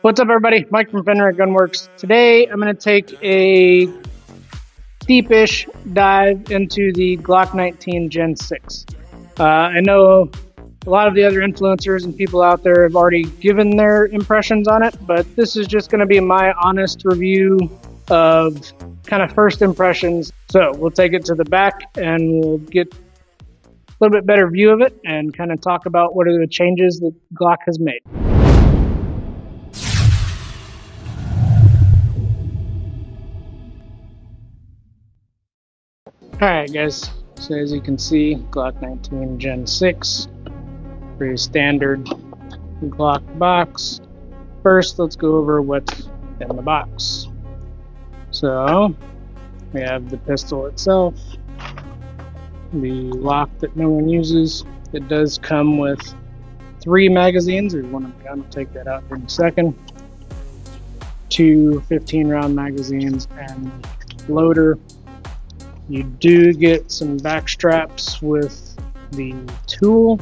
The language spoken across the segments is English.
What's up, everybody? Mike from Fenrir Gunworks. Today, I'm going to take a deepish dive into the Glock 19 Gen 6. I know a lot of the other influencers and people out there have already given their impressions on it, but this is just going to be my honest review of kind of first impressions. So we'll take it to the back and we'll get a little bit better view of it and kind of talk about what are the changes that Glock has made. Alright guys, so as you can see, Glock 19 Gen 6, pretty standard Glock box. First, let's go over what's in the box. So, we have the pistol itself, the lock that no one uses. It does come with 3 magazines. There's one on the gun, I'll take that out in a second. 2 15-round magazines and loader. You do get some back straps with the tool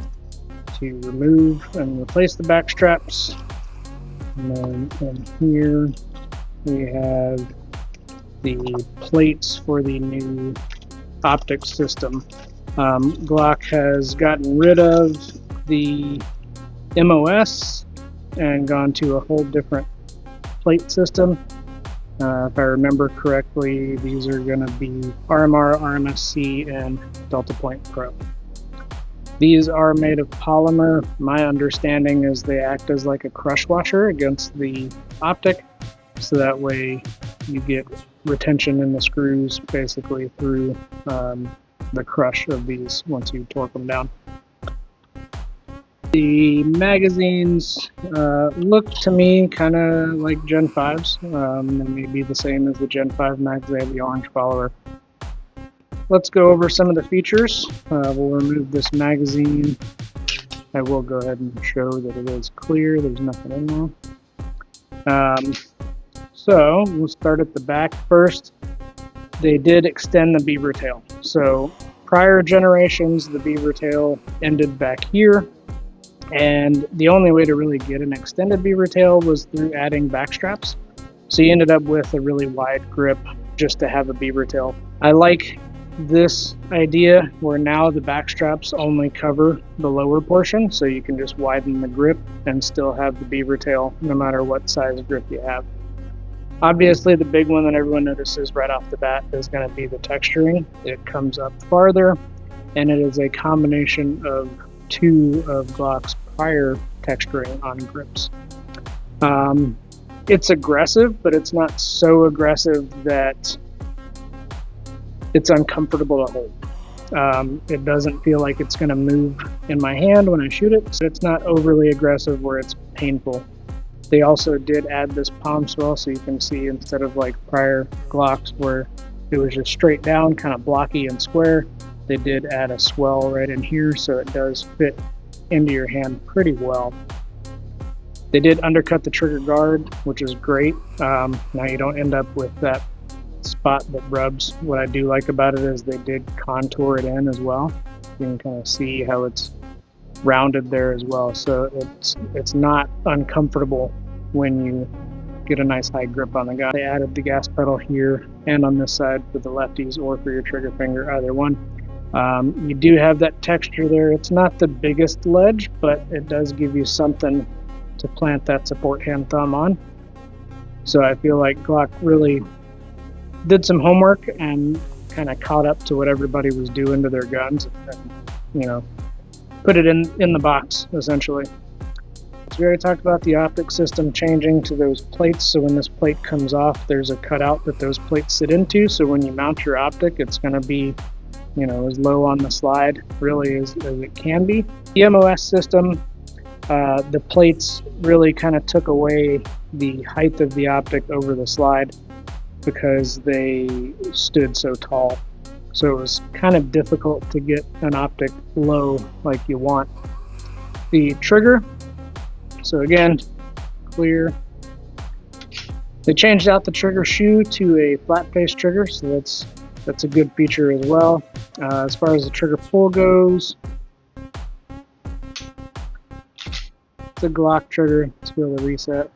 to remove and replace the back straps. And then in here we have the plates for the new optic system. Glock has gotten rid of the MOS and gone to a whole different plate system. If I remember correctly, these are going to be RMR, RMSC, and Delta Point Pro. These are made of polymer. My understanding is they act as like a crush washer against the optic, so that way you get retention in the screws basically through the crush of these once you torque them down. The magazines look to me kind of like Gen 5s. They may be the same as the Gen 5 mags. They have the orange follower. Let's go over some of the features. We'll remove this magazine. I will go ahead and show that it is clear. There's nothing in there. So we'll start at the back first. They did extend the beaver tail. So prior generations, the beaver tail ended back here. And the only way to really get an extended beaver tail was through adding back straps. So you ended up with a really wide grip just to have a beaver tail. I like this idea where now the back straps only cover the lower portion, so you can just widen the grip and still have the beaver tail no matter what size grip you have. Obviously, the big one that everyone notices right off the bat is going to be the texturing. It comes up farther, and it is a combination of 2 of Glock's prior texturing on grips. It's aggressive, but it's not so aggressive that it's uncomfortable to hold. It doesn't feel like it's going to move in my hand when I shoot it, so it's not overly aggressive where it's painful. They also did add this palm swell, so you can see instead of like prior Glocks where it was just straight down, kind of blocky and square, they did add a swell right in here, so it does fit into your hand pretty well. They did undercut the trigger guard, which is great. Now you don't end up with that spot that rubs. What I do like about it is they did contour it in as well. You can kind of see how it's rounded there as well, so it's not uncomfortable when you get a nice high grip on the gun. They added the gas pedal here and on this side for the lefties or for your trigger finger, either one. You do have that texture there. It's not the biggest ledge, but it does give you something to plant that support hand thumb on. So I feel like Glock really did some homework and kind of caught up to what everybody was doing to their guns and, you know, put it in the box essentially. So we already talked about the optic system changing to those plates. So when this plate comes off, there's a cutout that those plates sit into. So when you mount your optic, it's going to be, you know, as low on the slide really as it can be. The MOS system, the plates really kind of took away the height of the optic over the slide because they stood so tall. So it was kind of difficult to get an optic low like you want. The trigger, so again, clear. They changed out the trigger shoe to a flat face trigger, so that's a good feature as well. As far as the trigger pull goes, it's a Glock trigger. Let's be able to reset.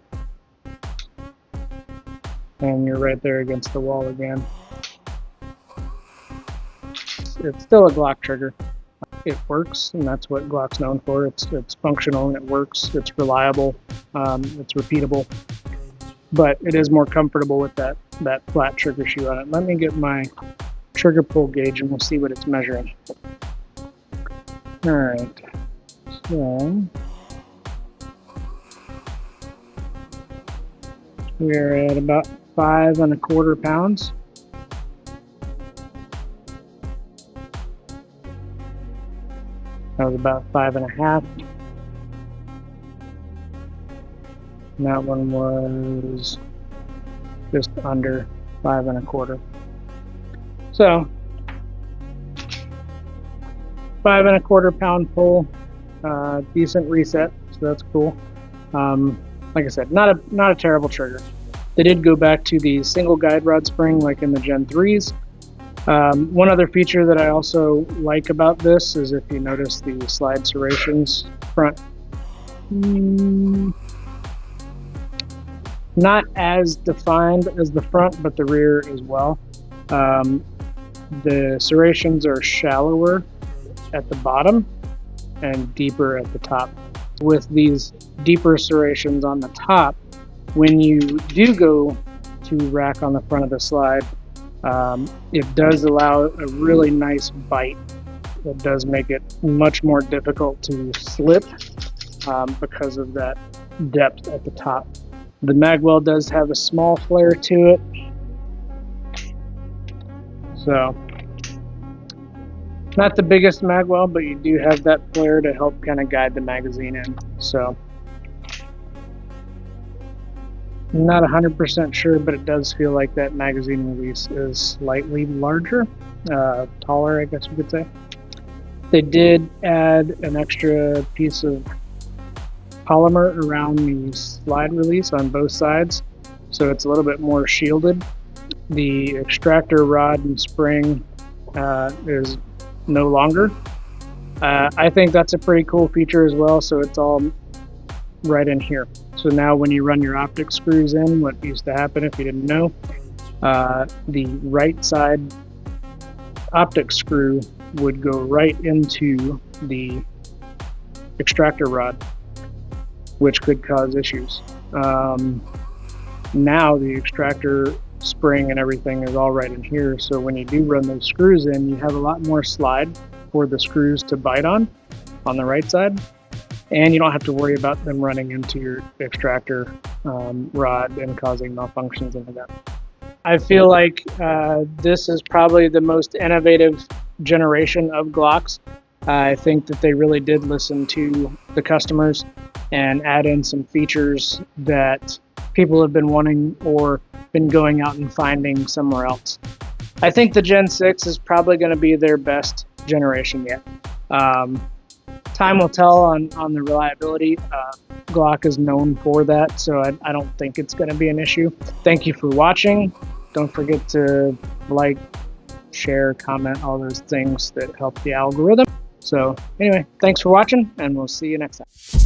and you're right there against the wall again. It's still a Glock trigger. It works, and that's what Glock's known for. It's functional and it works. It's reliable. It's repeatable. But it is more comfortable with that flat trigger shoe on it. Let me get my trigger pull gauge and we'll see what it's measuring. All right. So we're at about 5 1/4 pounds. That was about 5 1/2. And that one was just under 5 1/4. So 5 1/4 pound pull, decent reset, so that's cool. Like I said, not a terrible trigger. They did go back to the single guide rod spring like in the Gen 3s. One other feature that I also like about this is if you notice the slide serrations front. Not as defined as the front, but the rear as well. The serrations are shallower at the bottom and deeper at the top. With these deeper serrations on the top, when you do go to rack on the front of the slide, it does allow a really nice bite. It does make it much more difficult to slip because of that depth at the top. The magwell does have a small flare to it, so not the biggest magwell, but you do have that flare to help kind of guide the magazine in. So not 100% sure, but it does feel like that magazine release is slightly larger, taller, I guess you could say. They did add an extra piece of polymer around the slide release on both sides, so it's a little bit more shielded. The extractor rod and spring is no longer. I think that's a pretty cool feature as well, so it's all right in here. So now when you run your optic screws in, what used to happen if you didn't know, the right side optic screw would go right into the extractor rod, which could cause issues. Now the extractor spring and everything is all right in here, so when you do run those screws in, you have a lot more slide for the screws to bite on the right side, and you don't have to worry about them running into your extractor rod and causing malfunctions in that. I feel like this is probably the most innovative generation of Glocks. I think that they really did listen to the customers and add in some features that people have been wanting or been going out and finding somewhere else. I think the Gen 6 is probably going to be their best generation yet. Time will tell on the reliability. Glock is known for that, so I don't think it's going to be an issue. Thank you for watching. Don't forget to like, share, comment, all those things that help the algorithm. So anyway, thanks for watching, and we'll see you next time.